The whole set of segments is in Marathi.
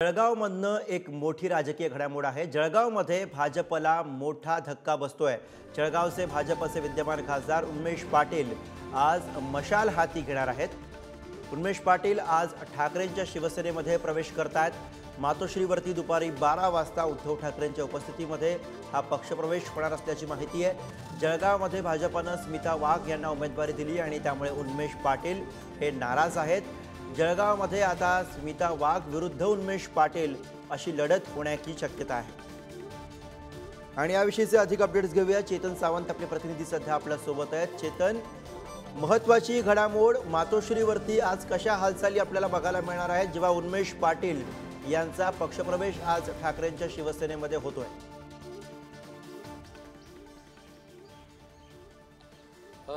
जळगावमधनं एक मोठी राजकीय घडामोड आहे। जळगावमध्ये भाजपला मोठा धक्का बसतोय। जळगावचे भाजपचे विद्यमान खासदार उन्मेष पाटील आज मशाल हाती घेणार आहेत। उन्मेष पाटील आज ठाकरेंच्या शिवसेनेमध्ये प्रवेश करतात। मातोश्रीवरती दुपारी 12 वाजता उद्धव ठाकरेंच्या उपस्थितीमध्ये हा पक्षप्रवेश होणार असल्याची माहिती आहे। जळगावमध्ये भाजपने स्मिता वाघ यांना उमेदवारी दिली आणि त्यामुळे उन्मेष पाटील हे नाराज आहेत। जळगावमध्ये आता स्मिता वाघ विरुद्ध उन्मेष पाटील अशी लढत होण्याची शक्यता आहे। आणि याविषयीचे अधिक अपडेट्स घेऊया। चेतन सावंत आपले प्रतिनिधी सध्या आपल्या सोबत आहेत। चेतन, महत्त्वाची घडामोड मातोश्रीवरती आज कशा हालचाली आपल्याला बघायला मिळणार आहेत जेव्हा उन्मेष पाटील यांचा पक्षप्रवेश आज ठाकरेंच्या शिवसेनेमध्ये होतोय?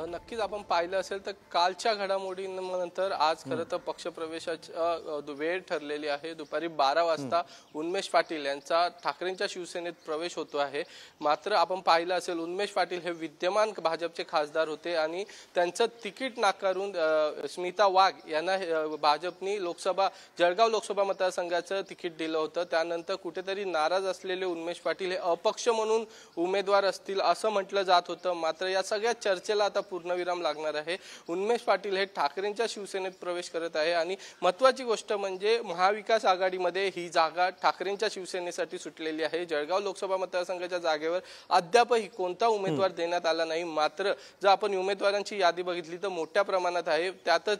नक्कीच आपण पाहिलं असेल तर कालच्या घडामोडीनंतर आज खरं तर पक्षप्रवेशाची वेळ ठरलेली आहे। दुपारी 12 वाजता उन्मेष पाटील यांचा ठाकरेंच्या शिवसेनेत प्रवेश होतो आहे। मात्र आपण पाहिलं असेल उन्मेष पाटील हे विद्यमान भाजपचे खासदार होते आणि त्यांचं तिकीट नाकारून स्मिता वाघ यांना भाजपने जळगाव लोकसभा मतदारसंघाचं तिकीट दिलं होतं। त्यानंतर कुठेतरी नाराज असलेले उन्मेष पाटील हे अपक्ष म्हणून उमेदवार असतील असं म्हटलं जात होतं। मात्र या सगळ्या चर्चेला आता पूर्णविराम लागणार आहे। उन्मेष पाटील हे ठाकरेंच्या शिवसेनेत प्रवेश करत आहे आणि महत्त्वाची गोष्ट म्हणजे महाविकास आघाडीमध्ये ही जागा ठाकरेंच्या शिवसेनेसाठी सुटलेली आहे। जळगाव लोकसभा मतदारसंघाच्या जागेवर अद्यापही कोणता उमेदवार देण्यात आला नाही। मात्र जर आपण उमेदवारांची यादी बघितली तर मोठ्या प्रमाणात आहे। त्यातच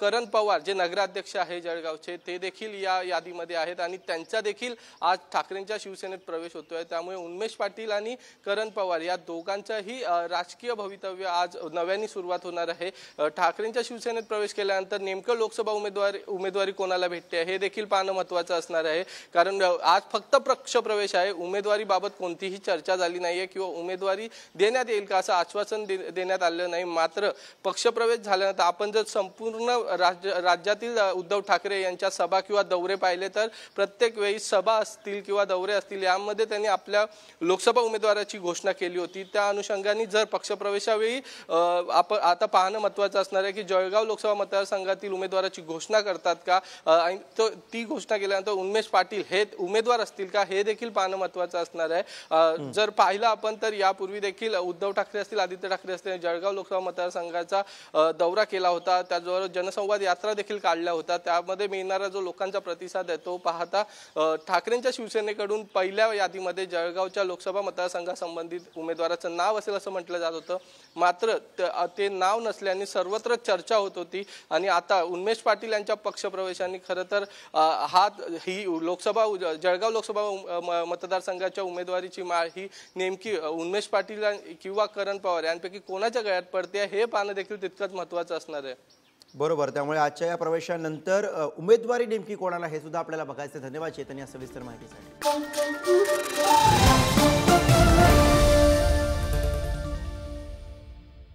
करण पवार जे नगराध्यक्ष आहे जळगावचे ते देखील या यादीमध्ये आहेत आणि त्यांचा देखील आज ठाकरेंच्या शिवसेनेत प्रवेश होतोय। त्यामुळे उन्मेष पाटील आणि करण पवार या दोघांचंही राजकीय भवितव्य आज नव्याने सुरुवात होणार आहे। ठाकरेंच्या शिवसेनेत प्रवेश केल्यानंतर नेमकं लोकसभा उमेदवारी कोणाला भेटते हे देखील पाहणं महत्त्वाचं असणार आहे। कारण आज फक्त पक्षप्रवेश आहे, उमेदवारीबाबत कोणतीही चर्चा झाली नाहीये किंवा उमेदवारी देण्यात येईल का असं आश्वासन देण्यात आलं नाही। मात्र पक्षप्रवेश झाल्यानंतर आपण जर संपूर्ण राज्यातील उद्धव ठाकरे यांच्या सभा किंवा दौरे पाहिले तर प्रत्येक वेळी सभा असतील किंवा दौरे असतील यामध्ये त्यांनी आपल्या लोकसभा उमेदवाराची घोषणा केली होती। त्या अनुषंगाने जर पक्षप्रवेशावेळी आपण आता पाहणं महत्त्वाचं असणार आहे की जळगाव लोकसभा मतदारसंघातील उमेदवाराची घोषणा करतात का आणि ती घोषणा केल्यानंतर उन्मेष पाटील हे उमेदवार असतील का हे देखील पाहणं महत्त्वाचं असणार आहे। जर पाहिलं आपण तर यापूर्वी देखील उद्धव ठाकरे असतील, आदित्य ठाकरे असतील जळगाव लोकसभा मतदारसंघाचा दौरा केला होता, त्याचबरोबर जनसंवाद यात्रा देखील काढल्या होत्या। त्यामध्ये मिळणारा जो लोकांचा प्रतिसाद आहे तो पाहता ठाकरेंच्या शिवसेनेकडून पहिल्या यादीमध्ये जळगावच्या लोकसभा मतदारसंघासंबंधित उमेदवाराचं नाव असेल असं म्हटलं जात होतं। मात्र ते नाव नसल्याने सर्वत्र चर्चा होत होती आणि आता उन्मेष पाटील यांच्या पक्षप्रवेशाने खरं तर ही जळगाव लोकसभा मतदारसंघाच्या उमेदवारीची माळ ही नेमकी उन्मेष पाटील किंवा करण पवार यांपैकी कोणाच्या गळ्यात पडते हे पाहणं देखील तितकंच महत्त्वाचं असणार आहे। बरोबर, त्यामुळे आजच्या या प्रवेशानंतर उमेदवारी नेमकी कोणाला हे सुद्धा आपल्याला बघायचं। धन्यवाद चेतन या सविस्तर माहितीसाठी।